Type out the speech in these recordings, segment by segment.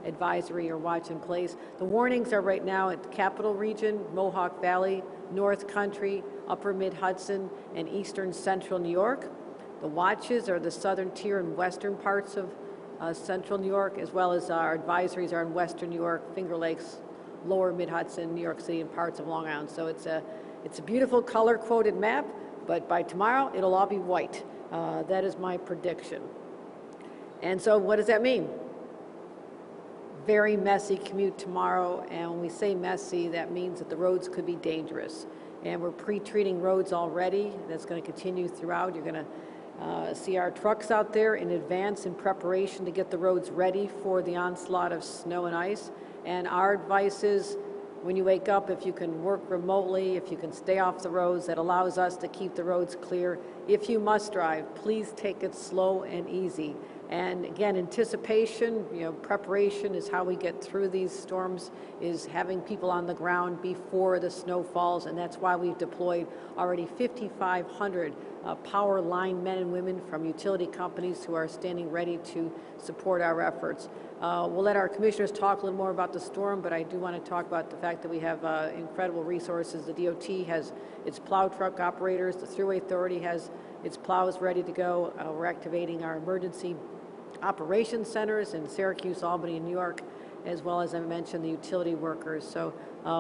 advisory or watch in place. The warnings are right now at the Capital Region, Mohawk Valley, North Country, Upper Mid-Hudson, and Eastern Central New York. The watches are the southern tier and western parts of Central New York, as well as our advisories are in Western New York, Finger Lakes, Lower Mid-Hudson, New York City, and parts of Long Island. So it's a beautiful color-coded map, but by tomorrow, it'll all be white. That is my prediction. And so what does that mean? Very messy commute tomorrow, and when we say messy, that means that the roads could be dangerous. And we're pre-treating roads already. That's going to continue throughout. You're going to see our trucks out there in advance in preparation to get the roads ready for the onslaught of snow and ice. And our advice is, when you wake up, if you can work remotely, if you can stay off the roads, that allows us to keep the roads clear. If you must drive, please take it slow and easy. And again, anticipation, preparation is how we get through these storms, is having people on the ground before the snow falls, and that's why we've deployed already 5,500 power line men and women from utility companies who are standing ready to support our efforts. We'll let our commissioners talk a little more about the storm, but I do want to talk about the fact that we have incredible resources. The DOT has its plow truck operators, the Thruway Authority has its plows ready to go. We're activating our emergency operations centers in Syracuse, Albany, and New York, as well as I mentioned, the utility workers. So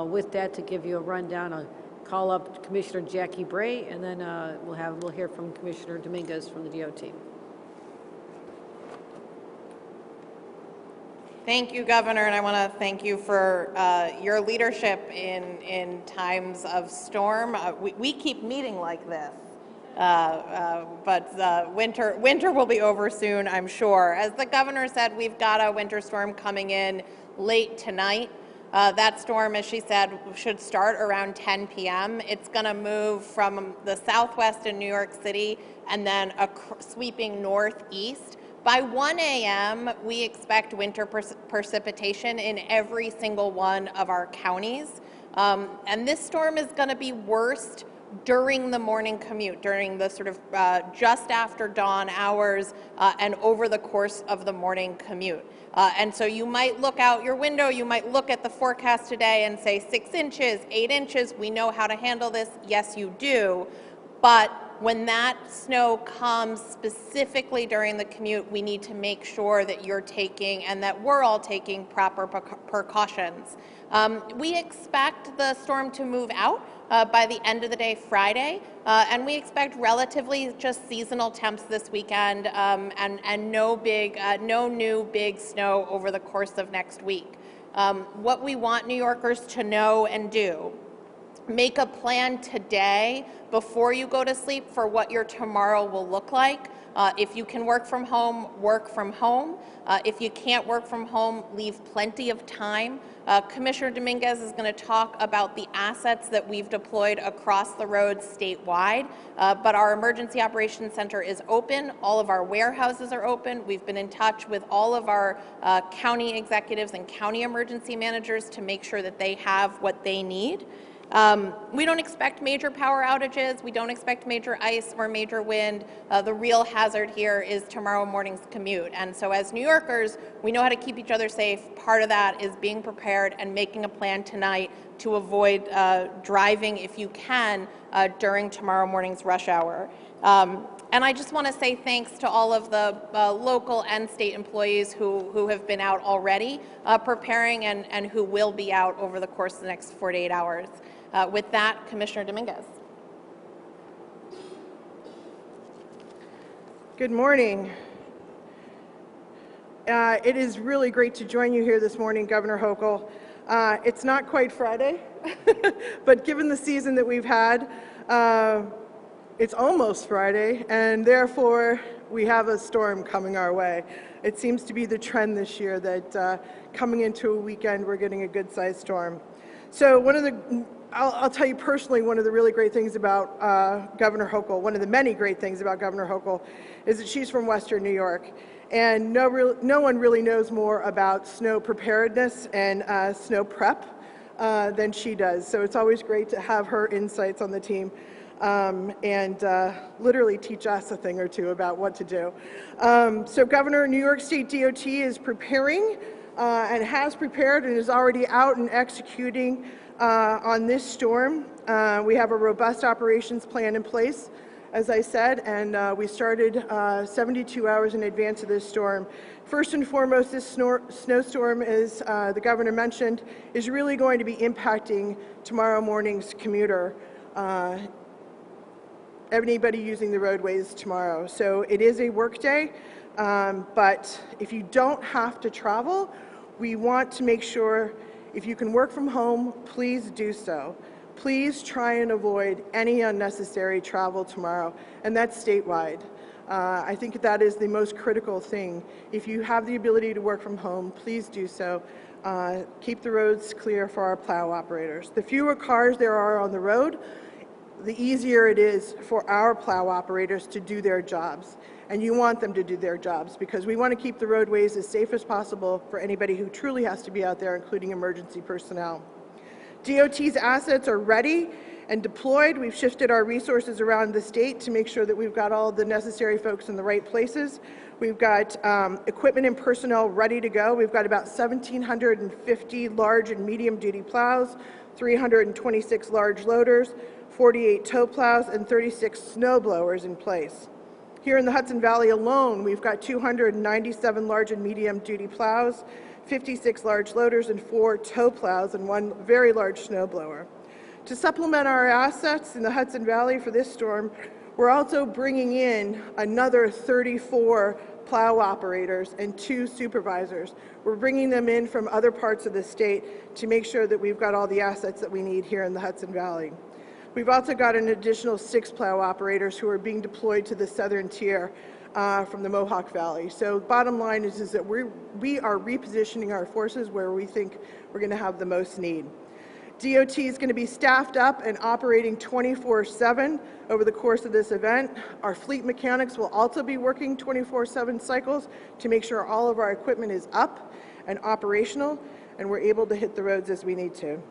with that, to give you a rundown, I'll call up Commissioner Jackie Bray, and then we'll hear from Commissioner Dominguez from the DOT. Thank you, Governor, and I want to thank you for your leadership in times of storm. We keep meeting like this. But winter will be over soon, I'm sure. As the governor said, we've got a winter storm coming in late tonight. That storm, as she said, should start around 10 p.m. It's going to move from the southwest in New York City and then sweeping northeast. By 1 a.m., we expect winter precipitation in every single one of our counties. And this storm is going to be worst during the morning commute, during the sort of just after dawn hours and over the course of the morning commute. And so you might look out your window, you might look at the forecast today and say 6 inches, 8 inches, we know how to handle this. Yes, you do. But when that snow comes specifically during the commute, we need to make sure that you're taking and that we're all taking proper precautions. We expect the storm to move out by the end of the day Friday, and we expect relatively just seasonal temps this weekend and no new big snow over the course of next week. What we want New Yorkers to know and do: make a plan today before you go to sleep for what your tomorrow will look like. If you can work from home, work from home. If you can't work from home, leave plenty of time. Commissioner Dominguez is going to talk about the assets that we've deployed across the roads statewide, but our Emergency Operations Center is open. All of our warehouses are open. We've been in touch with all of our county executives and county emergency managers to make sure that they have what they need. We don't expect major power outages. We don't expect major ice or major wind. The real hazard here is tomorrow morning's commute. And so as New Yorkers, we know how to keep each other safe. Part of that is being prepared and making a plan tonight to avoid driving, if you can, during tomorrow morning's rush hour. And I just want to say thanks to all of the local and state employees who have been out already preparing and who will be out over the course of the next 48 hours. With that, Commissioner Dominguez. Good morning. It is really great to join you here this morning, Governor Hochul. It's not quite Friday, but given the season that we've had, it's almost Friday, and therefore we have a storm coming our way. It seems to be the trend this year that coming into a weekend, we're getting a good-sized storm. So I'll tell you personally, one of the really great things about Governor Hochul, one of the many great things about Governor Hochul, is that she's from Western New York. And no one really knows more about snow preparedness and snow prep than she does. So it's always great to have her insights on the team and literally teach us a thing or two about what to do. So Governor, New York State DOT is preparing and has prepared and is already out and executing on this storm. We have a robust operations plan in place, as I said, and we started 72 hours in advance of this storm. First and foremost, this snowstorm, as the governor mentioned, is really going to be impacting tomorrow morning's commuter, anybody using the roadways tomorrow. So it is a work day, but if you don't have to travel, we want to make sure if you can work from home, please do so. Please try and avoid any unnecessary travel tomorrow, and that's statewide. I think that is the most critical thing. If you have the ability to work from home, please do so. Keep the roads clear for our plow operators. The fewer cars there are on the road, the easier it is for our plow operators to do their jobs. And you want them to do their jobs because we want to keep the roadways as safe as possible for anybody who truly has to be out there, including emergency personnel. DOT's assets are ready and deployed. We've shifted our resources around the state to make sure that we've got all the necessary folks in the right places. We've got equipment and personnel ready to go. We've got about 1,750 large and medium duty plows, 326 large loaders, 48 tow plows, and 36 snow blowers in place. Here in the Hudson Valley alone, we've got 297 large and medium duty plows, 56 large loaders, and 4 tow plows, and 1 very large snow blower. To supplement our assets in the Hudson Valley for this storm, we're also bringing in another 34 plow operators and 2 supervisors. We're bringing them in from other parts of the state to make sure that we've got all the assets that we need here in the Hudson Valley. We've also got an additional 6 plow operators who are being deployed to the southern tier from the Mohawk Valley. So bottom line is that we are repositioning our forces where we think we're going to have the most need. DOT is going to be staffed up and operating 24/7 over the course of this event. Our fleet mechanics will also be working 24/7 cycles to make sure all of our equipment is up and operational and we're able to hit the roads as we need to.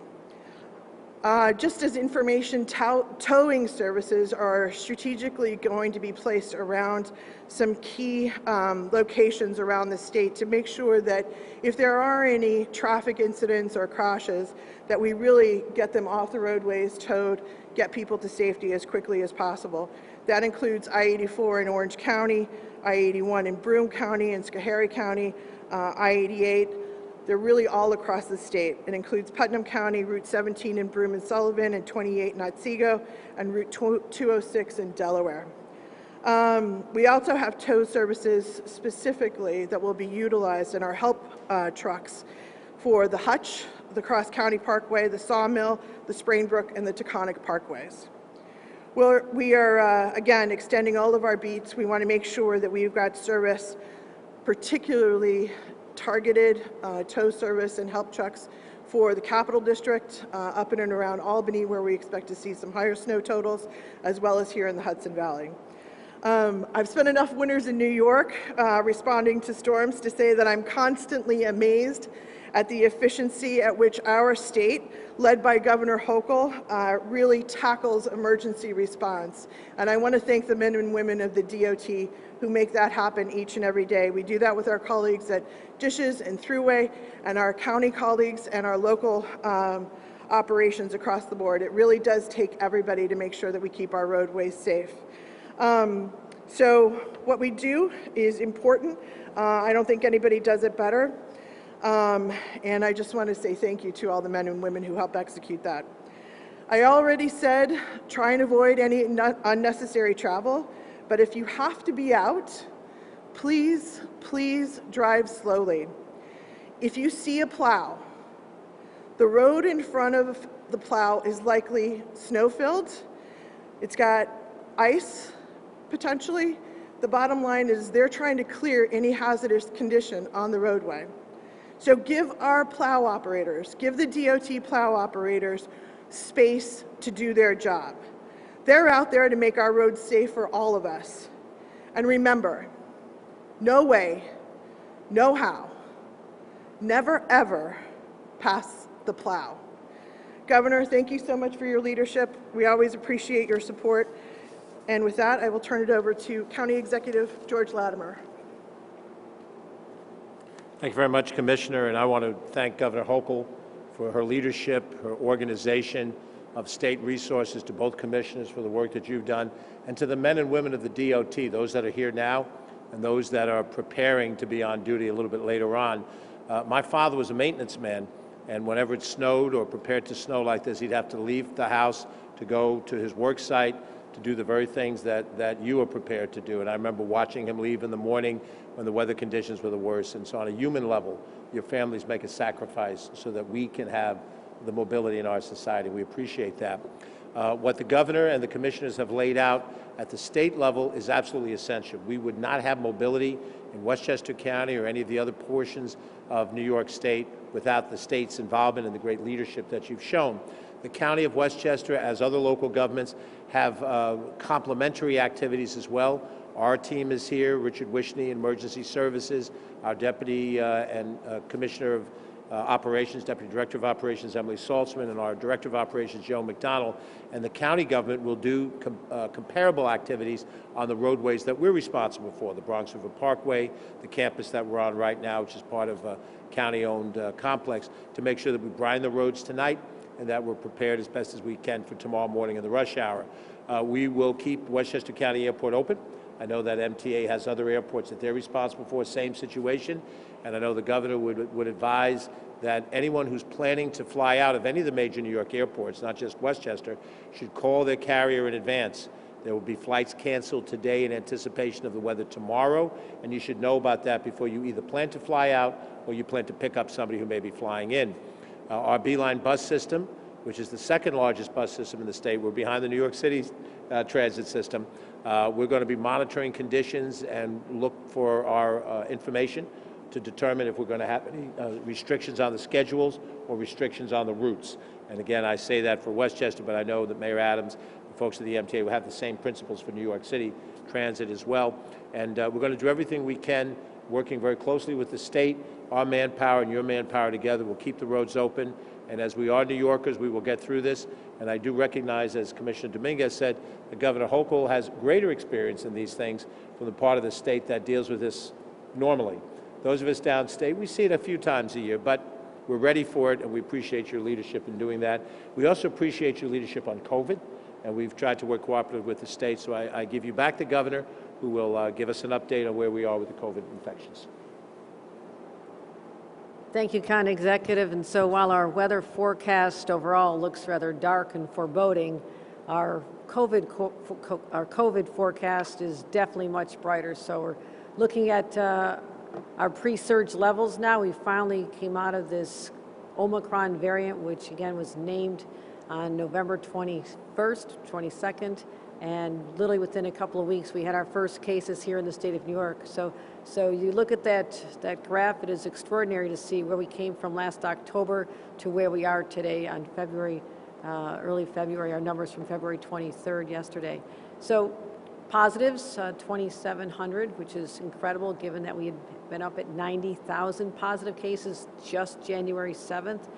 Just as information towing services are strategically going to be placed around some key locations around the state to make sure that if there are any traffic incidents or crashes, that we really get them off the roadways, towed, get people to safety as quickly as possible. That includes I-84 in Orange County, I-81 in Broome County and Schoharie County, I-88. They're really all across the state. It includes Putnam County, Route 17 in Broome and Sullivan, and 28 in Otsego, and Route 206 in Delaware. We also have tow services specifically that will be utilized in our help trucks for the Hutch, the Cross County Parkway, the Sawmill, the Sprainbrook, and the Taconic Parkways. We are, again, extending all of our beats. We want to make sure that we've got service, particularly targeted tow service and help trucks for the Capital District, up in and around Albany, where we expect to see some higher snow totals, as well as here in the Hudson Valley. I've spent enough winters in New York responding to storms to say that I'm constantly amazed at the efficiency at which our state, led by Governor Hochul, really tackles emergency response. And I want to thank the men and women of the DOT who make that happen each and every day. We do that with our colleagues at Dishes and Thruway, and our county colleagues and our local operations across the board. It really does take everybody to make sure that we keep our roadways safe. So what we do is important. I don't think anybody does it better. And I just want to say thank you to all the men and women who help execute that. I already said try and avoid any unnecessary travel, but if you have to be out, please, please drive slowly. If you see a plow, the road in front of the plow is likely snow-filled. It's got ice, potentially. The bottom line is they're trying to clear any hazardous condition on the roadway. So give our plow operators, give the DOT plow operators space to do their job. They're out there to make our roads safe for all of us. And remember, no way, no how, never ever pass the plow. Governor, thank you so much for your leadership. We always appreciate your support. And with that, I will turn it over to County Executive George Latimer. Thank you very much, Commissioner, and I want to thank Governor Hochul for her leadership, her organization of state resources, to both commissioners for the work that you've done, and to the men and women of the DOT, those that are here now and those that are preparing to be on duty a little bit later on. My father was a maintenance man, and whenever it snowed or prepared to snow like this, he'd have to leave the house to go to his work site to do the very things that you are prepared to do. And I remember watching him leave in the morning when the weather conditions were the worst. And so on a human level, your families make a sacrifice so that we can have the mobility in our society. We appreciate that. What the governor and the commissioners have laid out at the state level is absolutely essential. We would not have mobility in Westchester County or any of the other portions of New York State without the state's involvement and the great leadership that you've shown. The County of Westchester, as other local governments, have complementary activities as well. Our team is here, Richard Wishney, Emergency Services, our Deputy and Commissioner of Operations, Deputy Director of Operations, Emily Saltzman, and our Director of Operations, Joe McDonald. And the county government will do comparable activities on the roadways that we're responsible for, the Bronx River Parkway, the campus that we're on right now, which is part of a county-owned complex, to make sure that we brine the roads tonight and that we're prepared as best as we can for tomorrow morning in the rush hour. We will keep Westchester County Airport open. I know that MTA has other airports that they're responsible for, same situation, and I know the governor would advise that anyone who's planning to fly out of any of the major New York airports, not just Westchester, should call their carrier in advance. There will be flights canceled today in anticipation of the weather tomorrow, and you should know about that before you either plan to fly out or you plan to pick up somebody who may be flying in. Our Beeline bus system, which is the second largest bus system in the state, we're behind the New York City transit system. We're going to be monitoring conditions and look for our information to determine if we're going to have any restrictions on the schedules or restrictions on the routes. And again, I say that for Westchester, but I know that Mayor Adams, the folks at the MTA, will have the same principles for New York City transit as well. And we're going to do everything we can, working very closely with the state. Our manpower and your manpower together will keep the roads open. And as we are New Yorkers, we will get through this. And I do recognize, as Commissioner Dominguez said, that Governor Hochul has greater experience in these things from the part of the state that deals with this normally. Those of us downstate, we see it a few times a year, but we're ready for it, and we appreciate your leadership in doing that. We also appreciate your leadership on COVID, and we've tried to work cooperatively with the state. So I give you back the governor, who will give us an update on where we are with the COVID infections. Thank you, County Executive. And so while our weather forecast overall looks rather dark and foreboding, our COVID forecast is definitely much brighter. So we're looking at our pre-surge levels now. We finally came out of this Omicron variant, which again was named on November 21st, 22nd, and literally within a couple of weeks we had our first cases here in the state of New York. So you look at that graph, it is extraordinary to see where we came from last October to where we are today on early February, our numbers from February 23rd yesterday. So positives, 2,700, which is incredible given that we had been up at 90,000 positive cases just January 7th.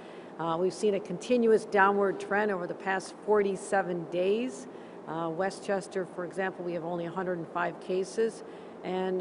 We've seen a continuous downward trend over the past 47 days. Westchester, for example, we have only 105 cases. And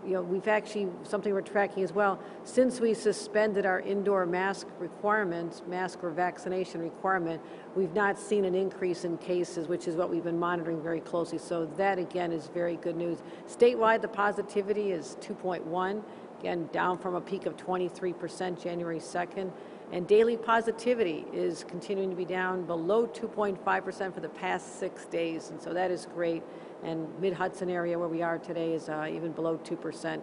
we've actually, something we're tracking as well, since we suspended our indoor mask requirements, mask or vaccination requirement, we've not seen an increase in cases, which is what we've been monitoring very closely. So that, again, is very good news. Statewide, the positivity is 2.1, again, down from a peak of 23% January 2nd. And daily positivity is continuing to be down below 2.5% for the past 6 days. And so that is great. And Mid-Hudson area where we are today is even below 2%,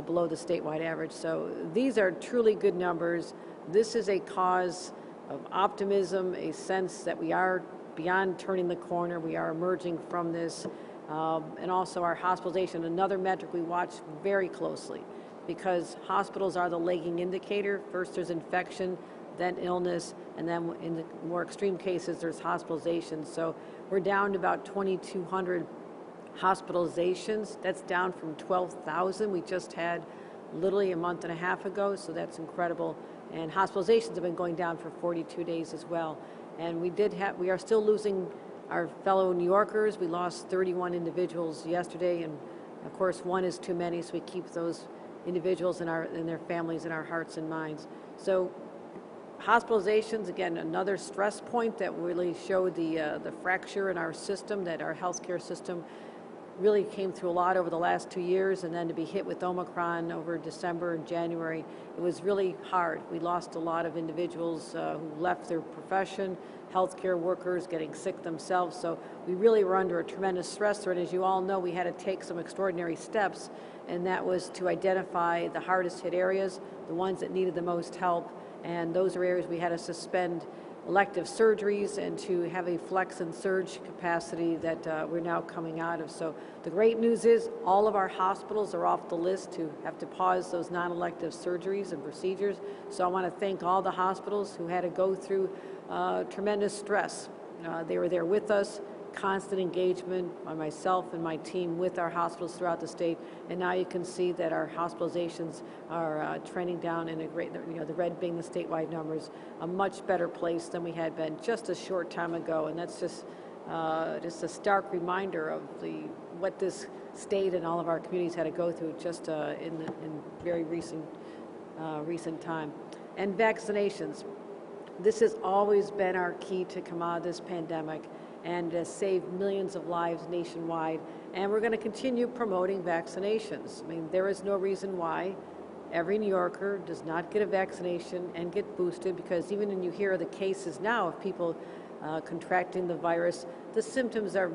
below the statewide average. So these are truly good numbers. This is a cause of optimism, a sense that we are beyond turning the corner. We are emerging from this. And also our hospitalization, another metric we watch very closely, because hospitals are the lagging indicator. First there's infection, then illness, and then in the more extreme cases there's hospitalization. So we're down to about 2,200 hospitalizations. That's down from 12,000 we just had literally a month and a half ago, so that's incredible. And hospitalizations have been going down for 42 days as well. And we are still losing our fellow New Yorkers. We lost 31 individuals yesterday, and of course one is too many, so we keep those individuals and their families in our hearts and minds. So hospitalizations, again, another stress point that really showed the fracture in our system, that our healthcare system really came through a lot over the last 2 years, and then to be hit with Omicron over December and January, it was really hard. We lost a lot of individuals who left their profession, healthcare workers getting sick themselves, so we really were under a tremendous stress. And as you all know, we had to take some extraordinary steps, and that was to identify the hardest hit areas, the ones that needed the most help, and those are areas we had to suspend elective surgeries and to have a flex and surge capacity that we're now coming out of. So the great news is all of our hospitals are off the list to have to pause those non-elective surgeries and procedures. So I want to thank all the hospitals who had to go through tremendous stress. They were there with us, constant engagement by myself and my team with our hospitals throughout the state, and now you can see that our hospitalizations are trending down in a great, the red being the statewide numbers, a much better place than we had been just a short time ago, and that's just a stark reminder of what this state and all of our communities had to go through just in very recent time. And vaccinations. This has always been our key to come out of this pandemic and save millions of lives nationwide. And we're going to continue promoting vaccinations. I mean, there is no reason why every New Yorker does not get a vaccination and get boosted, because even when you hear the cases now of people contracting the virus, the symptoms are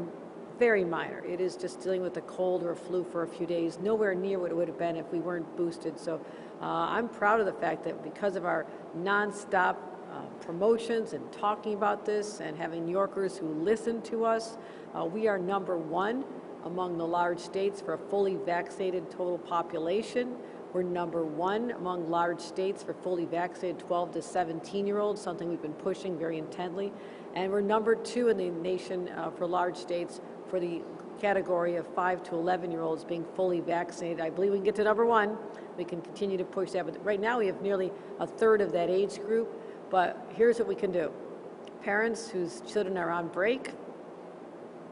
very minor. It is just dealing with a cold or a flu for a few days, nowhere near what it would have been if we weren't boosted. So I'm proud of the fact that because of our nonstop promotions and talking about this and having New Yorkers who listen to us, we are #1 among the large states for a fully vaccinated total population. We're #1 among large states for fully vaccinated 12 to 17-year-olds, something we've been pushing very intently. And we're #2 in the nation for large states for the category of 5 to 11-year-olds being fully vaccinated. I believe we can get to #1. We can continue to push that, but right now we have nearly a third of that age group. But here's what we can do. Parents whose children are on break,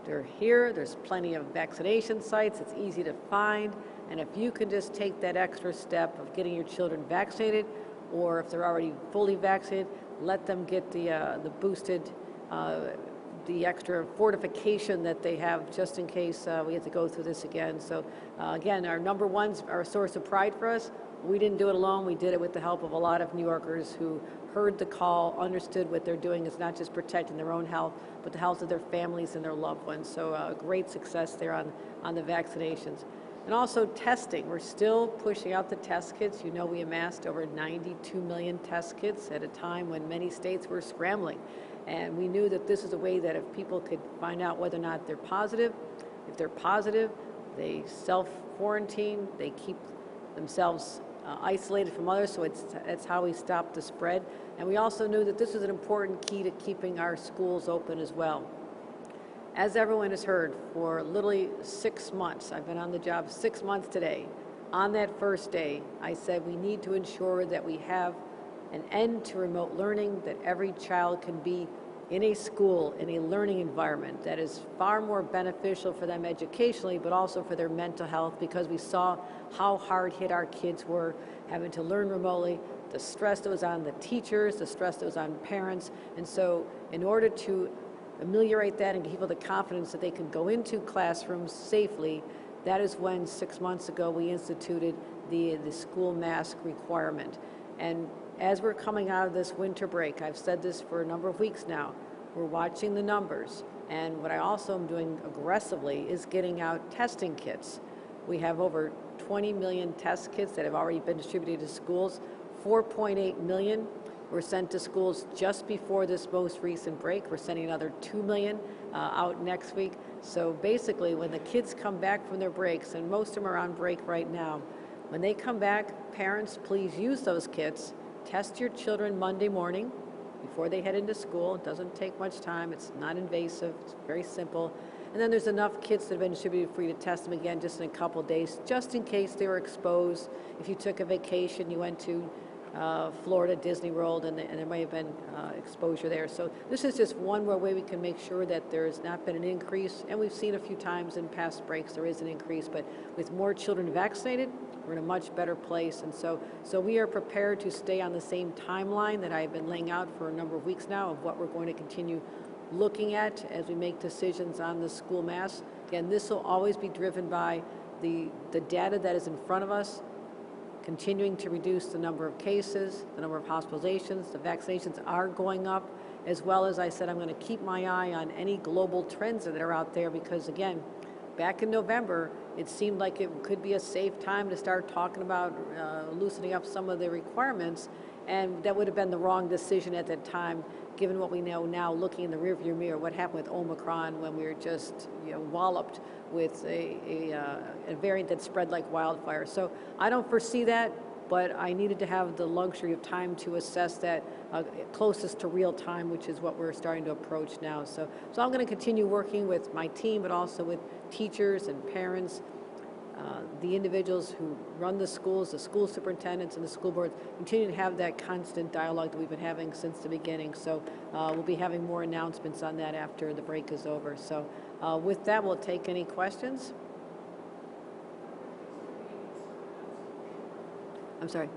they're here, there's plenty of vaccination sites, it's easy to find, and if you can just take that extra step of getting your children vaccinated, or if they're already fully vaccinated, let them get the boosted, the extra fortification that they have just in case we have to go through this again. So again, our #1s are a source of pride for us. We didn't do it alone. We did it with the help of a lot of New Yorkers who heard the call, understood what they're doing is not just protecting their own health, but the health of their families and their loved ones. So great success there on the vaccinations. And also testing. We're still pushing out the test kits. You know, we amassed over 92 million test kits at a time when many states were scrambling. And we knew that this is a way that if people could find out whether or not they're positive, if they're positive, they self-quarantine, they keep themselves isolated from others, so it's how we stop the spread. And we also knew that this was an important key to keeping our schools open as well. As everyone has heard, for literally 6 months, I've been on the job 6 months today. On that first day, I said we need to ensure that we have an end to remote learning, that every child can be in a school, in a learning environment that is far more beneficial for them educationally, but also for their mental health, because we saw how hard hit our kids were having to learn remotely, the stress that was on the teachers, the stress that was on parents. And so in order to ameliorate that and give people the confidence that they can go into classrooms safely, that is when 6 months ago we instituted the school mask requirement. And as we're coming out of this winter break, I've said this for a number of weeks now, we're watching the numbers. And what I also am doing aggressively is getting out testing kits. We have over 20 million test kits that have already been distributed to schools. 4.8 million were sent to schools just before this most recent break. We're sending another 2 million out next week. So basically, when the kids come back from their breaks, and most of them are on break right now, when they come back, parents, please use those kits. Test your children Monday morning before they head into school. It doesn't take much time. It's not invasive. It's very simple. And then there's enough kits that have been distributed for you to test them again just in a couple of days, just in case they were exposed. If you took a vacation, you went to Florida, Disney World, and there may have been exposure there. So this is just one more way we can make sure that there's not been an increase, and we've seen a few times in past breaks there is an increase, but with more children vaccinated, we're in a much better place. And so we are prepared to stay on the same timeline that I've been laying out for a number of weeks now of what we're going to continue looking at as we make decisions on the school mass. Again, this will always be driven by the data that is in front of us, continuing to reduce the number of cases, the number of hospitalizations. The vaccinations are going up, as well as I said, I'm going to keep my eye on any global trends that are out there because, again, back in November, it seemed like it could be a safe time to start talking about loosening up some of the requirements, and that would have been the wrong decision at that time, given what we know now, looking in the rearview mirror, what happened with Omicron when we were just walloped with a variant that spread like wildfire. So I don't foresee that, but I needed to have the luxury of time to assess that closest to real time, which is what we're starting to approach now. So I'm going to continue working with my team, but also with teachers and parents, the individuals who run the schools, the school superintendents and the school boards, continue to have that constant dialogue that we've been having since the beginning. So we'll be having more announcements on that after the break is over. So with that, we'll take any questions. I'm sorry.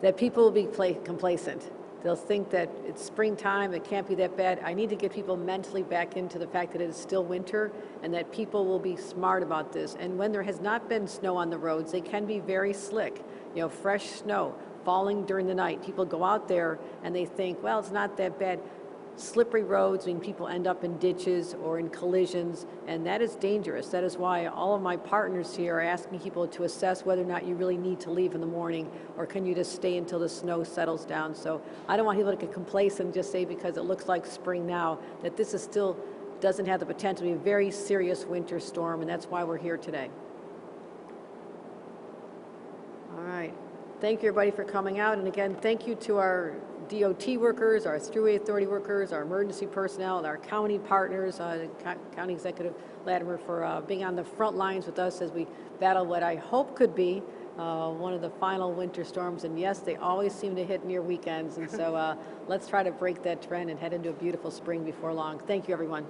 That people will be complacent. They'll think that it's springtime, it can't be that bad. I need to get people mentally back into the fact that it is still winter and that people will be smart about this. And when there has not been snow on the roads, they can be very slick. Fresh snow falling during the night. People go out there and they think, well, it's not that bad. Slippery roads mean people end up in ditches or in collisions, and that is dangerous. That is why all of my partners here are asking people to assess whether or not you really need to leave in the morning, or can you just stay until the snow settles down. So I don't want people to get complacent and just say because it looks like spring now, that this is still doesn't have the potential to be a very serious winter storm, and that's why we're here today. All right. Thank you, everybody, for coming out. And again, thank you to our DOT workers, our Thruway Authority workers, our emergency personnel, and our county partners, County Executive Latimer, for being on the front lines with us as we battle what I hope could be one of the final winter storms. And yes, they always seem to hit near weekends. And so let's try to break that trend and head into a beautiful spring before long. Thank you, everyone.